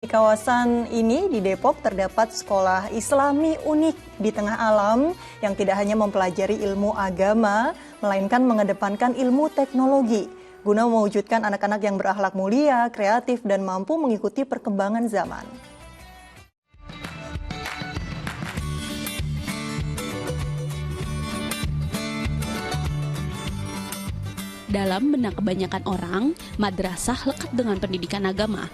Di kawasan ini di Depok terdapat sekolah Islami unik di tengah alam yang tidak hanya mempelajari ilmu agama, melainkan mengedepankan ilmu teknologi guna mewujudkan anak-anak yang berakhlak mulia, kreatif, dan mampu mengikuti perkembangan zaman. Dalam benak kebanyakan orang, madrasah lekat dengan pendidikan agama.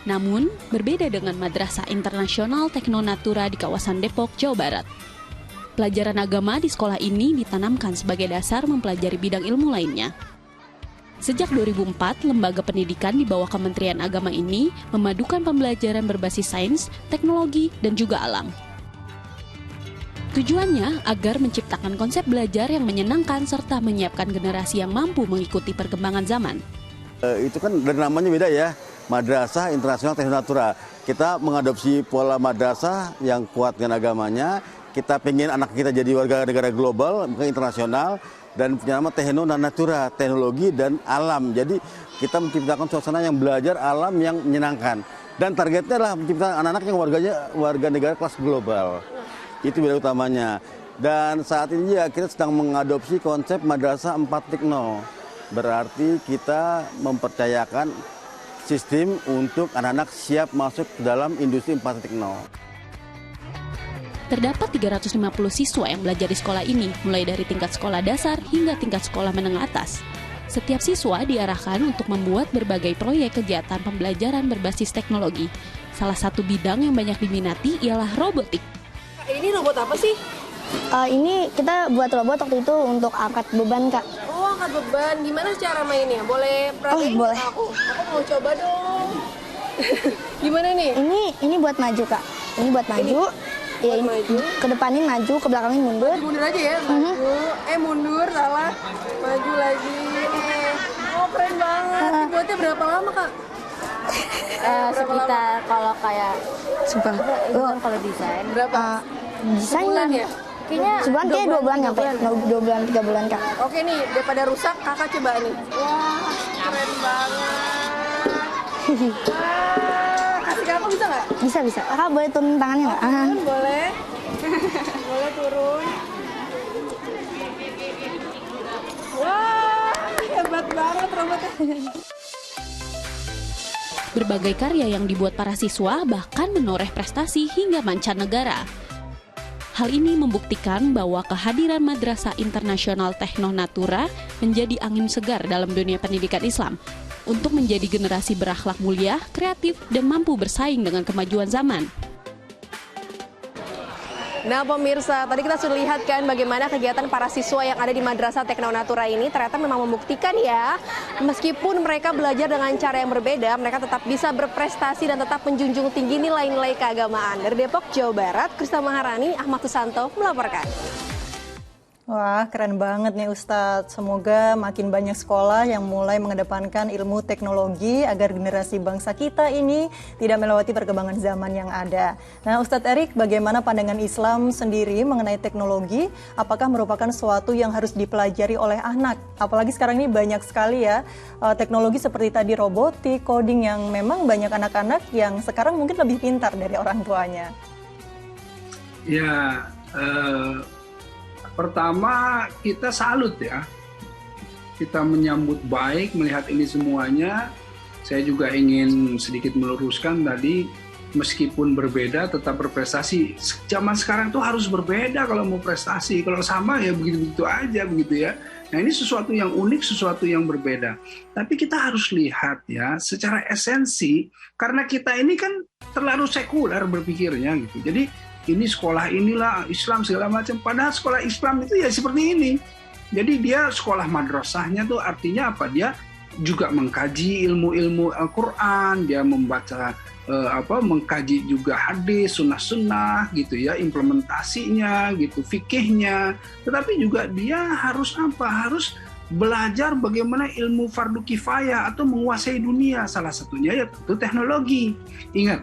Namun, berbeda dengan Madrasah Internasional Teknonatura di kawasan Depok, Jawa Barat. Pelajaran agama di sekolah ini ditanamkan sebagai dasar mempelajari bidang ilmu lainnya. Sejak 2004, lembaga pendidikan di bawah Kementerian Agama ini memadukan pembelajaran berbasis sains, teknologi, dan juga alam. Tujuannya agar menciptakan konsep belajar yang menyenangkan serta menyiapkan generasi yang mampu mengikuti perkembangan zaman. Itu kan dari namanya beda ya, Madrasah Internasional Teknonatura. Kita mengadopsi pola madrasah yang kuat dengan agamanya. Kita pengen anak kita jadi warga negara global, bukan internasional, dan punya nama Teknonatura, teknologi dan alam. Jadi kita menciptakan suasana yang belajar alam yang menyenangkan. Dan targetnya adalah menciptakan anak-anak yang warga negara kelas global. Itu beda utamanya. Dan saat ini ya kita sedang mengadopsi konsep Madrasah 4.0. Berarti kita mempercayakan sistem untuk anak-anak siap masuk ke dalam industri 4.0. Terdapat 350 siswa yang belajar di sekolah ini, mulai dari tingkat sekolah dasar hingga tingkat sekolah menengah atas. Setiap siswa diarahkan untuk membuat berbagai proyek kegiatan pembelajaran berbasis teknologi. Salah satu bidang yang banyak diminati ialah robotik. Ini robot apa sih? Ini kita buat robot waktu itu untuk angkat beban, Kak. Oh, angkat beban. Gimana cara mainnya? Boleh perhatiin boleh. Aku mau coba dong. Gimana nih? Ini buat maju, Kak. Ini buat maju. Buat maju. Ke depanin maju, ke belakangin mundur. Mundur aja ya, maju. Mundur, salah. Maju lagi. Oh, keren banget. Buatnya berapa lama, Kak? Sekitar kalau kayak Sumpah. kalau desain Berapa? Desain Sebulan ya? kayaknya Sebulan kayak 2 bulan nyampe. 2 bulan, 3 bulan, Kak. Oke nih, daripada rusak, kakak coba nih. Wah, keren banget. Wah, kasih ke aku bisa nggak? Bisa. Kakak boleh turun tangannya nggak? Turun boleh. Boleh turun. Wah, hebat banget robotnya. Berbagai karya yang dibuat para siswa bahkan menoreh prestasi hingga mancanegara. Hal ini membuktikan bahwa kehadiran Madrasah Internasional Teknonatura menjadi angin segar dalam dunia pendidikan Islam untuk menjadi generasi berakhlak mulia, kreatif, dan mampu bersaing dengan kemajuan zaman. Nah pemirsa, tadi kita sudah lihat kan bagaimana kegiatan para siswa yang ada di Madrasah Teknonatura ini ternyata memang membuktikan ya, meskipun mereka belajar dengan cara yang berbeda, mereka tetap bisa berprestasi dan tetap menjunjung tinggi nilai-nilai keagamaan. Dari Depok, Jawa Barat, Krista Maharani, Ahmad Susanto melaporkan. Wah, keren banget nih Ustadz. Semoga makin banyak sekolah yang mulai mengedepankan ilmu teknologi agar generasi bangsa kita ini tidak melewati perkembangan zaman yang ada. Nah, Ustadz Erik, bagaimana pandangan Islam sendiri mengenai teknologi? Apakah merupakan sesuatu yang harus dipelajari oleh anak? Apalagi sekarang ini banyak sekali ya teknologi seperti tadi robotik, coding yang memang banyak anak-anak yang sekarang mungkin lebih pintar dari orang tuanya. Ya, pertama kita salut ya, kita menyambut baik melihat ini semuanya. Saya juga ingin sedikit meluruskan tadi, meskipun berbeda tetap berprestasi. Zaman sekarang tuh harus berbeda kalau mau prestasi, kalau sama ya begitu-begitu aja begitu ya. Nah ini sesuatu yang unik, sesuatu yang berbeda. Tapi kita harus lihat ya secara esensi, karena kita ini kan terlalu sekuler berpikirnya gitu. Jadi ini sekolah inilah Islam segala macam. Padahal sekolah Islam itu ya seperti ini. Jadi dia sekolah madrasahnya tuh artinya apa? Dia juga mengkaji ilmu-ilmu Al-Quran, dia membaca mengkaji juga hadis, sunnah-sunnah gitu ya, implementasinya gitu, fikihnya. Tetapi juga dia harus apa? Harus belajar bagaimana ilmu fardu kifayah atau menguasai dunia. Salah satunya ya tentu teknologi. Ingat,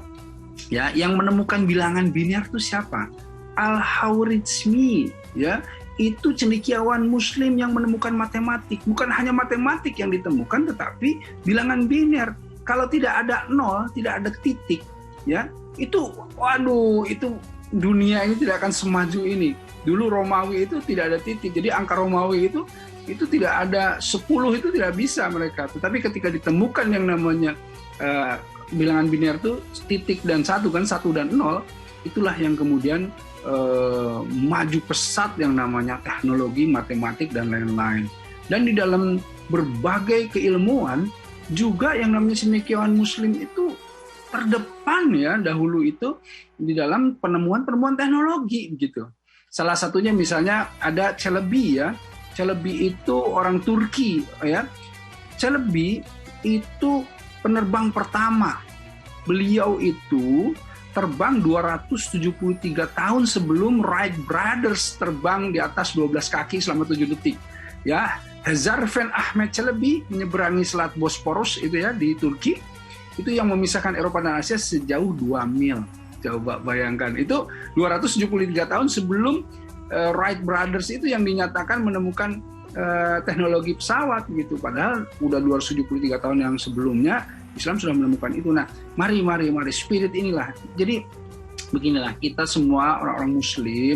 ya, yang menemukan bilangan biner itu siapa? Al-Khwarizmi, ya, itu cendekiawan Muslim yang menemukan matematik. Bukan hanya matematik yang ditemukan, tetapi bilangan biner. Kalau tidak ada nol, tidak ada titik, ya itu, waduh, itu dunia ini tidak akan semaju ini. Dulu Romawi itu tidak ada titik, jadi angka Romawi itu tidak ada 10, itu tidak bisa mereka. Tetapi ketika ditemukan yang namanya bilangan biner itu titik dan 1 kan, 1 dan 0, itulah yang kemudian maju pesat yang namanya teknologi, matematik dan lain-lain. Dan di dalam berbagai keilmuan juga yang namanya cendekiawan Muslim itu terdepan ya dahulu itu di dalam penemuan teknologi gitu. Salah satunya misalnya ada Çelebi ya. Çelebi itu orang Turki ya. Çelebi itu penerbang pertama. Beliau itu terbang 273 tahun sebelum Wright Brothers terbang di atas 12 kaki selama 7 detik. Ya, Hazarfen Ahmet Çelebi menyeberangi Selat Bosporus itu ya di Turki. Itu yang memisahkan Eropa dan Asia sejauh 2 mil. Coba bayangkan, itu 273 tahun sebelum Wright Brothers itu yang dinyatakan menemukan teknologi pesawat gitu. Padahal udah 273 tahun yang sebelumnya Islam sudah menemukan itu. Nah, mari spirit inilah. Jadi beginilah, kita semua orang-orang Muslim,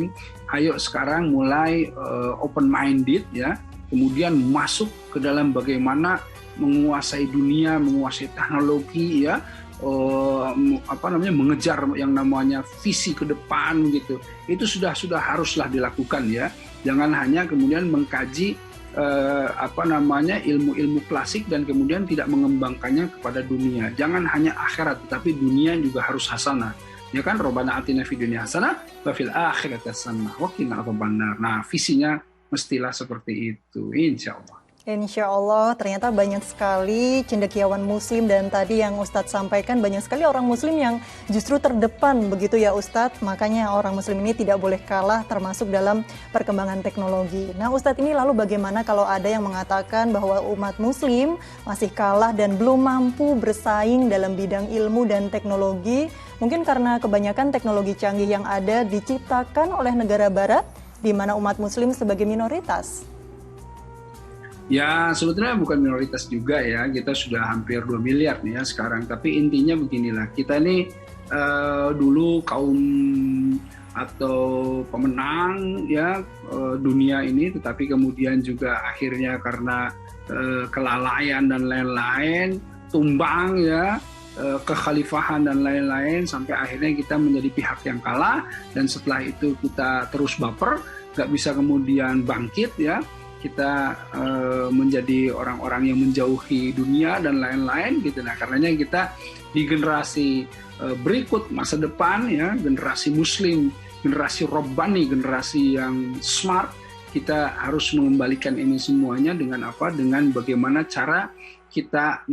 ayo sekarang mulai open minded ya. Kemudian masuk ke dalam bagaimana menguasai dunia, menguasai teknologi ya. Mengejar yang namanya visi ke depan gitu. Itu sudah haruslah dilakukan ya. Jangan hanya kemudian mengkaji ilmu-ilmu klasik dan kemudian tidak mengembangkannya kepada dunia. Jangan hanya akhirat, tetapi dunia juga harus hasanah. Ya kan, Rabbana atina fid dunya hasanah wa fil akhirati hasanah wa qina adzabannar. Nah, visinya mestilah seperti itu, insyaallah. Insya Allah, ternyata banyak sekali cendekiawan Muslim dan tadi yang Ustadz sampaikan banyak sekali orang Muslim yang justru terdepan begitu ya Ustadz. Makanya orang Muslim ini tidak boleh kalah termasuk dalam perkembangan teknologi. Nah Ustadz, ini lalu bagaimana kalau ada yang mengatakan bahwa umat Muslim masih kalah dan belum mampu bersaing dalam bidang ilmu dan teknologi? Mungkin karena kebanyakan teknologi canggih yang ada diciptakan oleh negara barat di mana umat Muslim sebagai minoritas. Ya, sebetulnya bukan minoritas juga ya, kita sudah hampir 2 miliar nih ya sekarang. Tapi intinya beginilah, kita ini dulu kaum atau pemenang ya dunia ini, tetapi kemudian juga akhirnya karena kelalaian dan lain-lain, tumbang ya, kekhalifahan dan lain-lain, sampai akhirnya kita menjadi pihak yang kalah, dan setelah itu kita terus baper, nggak bisa kemudian bangkit ya. Kita menjadi orang-orang yang menjauhi dunia dan lain-lain gitu. Nah, karenanya kita di generasi berikut masa depan ya, generasi Muslim, generasi Robbani, generasi yang smart, kita harus mengembalikan ini semuanya dengan apa? Dengan bagaimana cara kita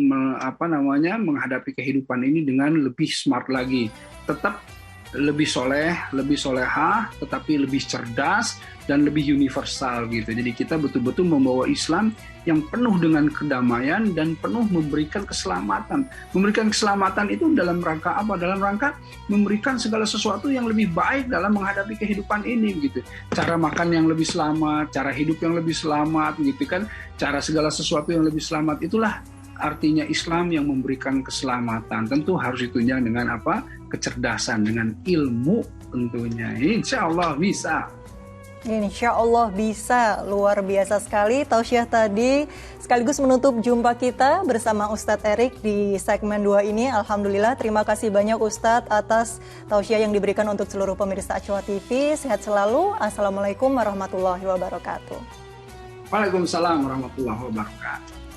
menghadapi kehidupan ini dengan lebih smart lagi. Tetap lebih soleh, lebih solehah, tetapi lebih cerdas dan lebih universal gitu. Jadi kita betul-betul membawa Islam yang penuh dengan kedamaian dan penuh memberikan keselamatan. Memberikan keselamatan itu dalam rangka apa? Dalam rangka memberikan segala sesuatu yang lebih baik dalam menghadapi kehidupan ini gitu. Cara makan yang lebih selamat, cara hidup yang lebih selamat gitu kan. Cara segala sesuatu yang lebih selamat, itulah artinya Islam yang memberikan keselamatan. Tentu harus ditunjang dengan apa? Kecerdasan, dengan ilmu tentunya. Insya Allah bisa. Insya Allah bisa. Luar biasa sekali tausiah tadi. Sekaligus menutup jumpa kita bersama Ustadz Erik di segmen 2 ini. Alhamdulillah, terima kasih banyak Ustadz atas tausiah yang diberikan untuk seluruh pemirsa Acuwa TV. Sehat selalu. Assalamualaikum warahmatullahi wabarakatuh. Waalaikumsalam warahmatullahi wabarakatuh.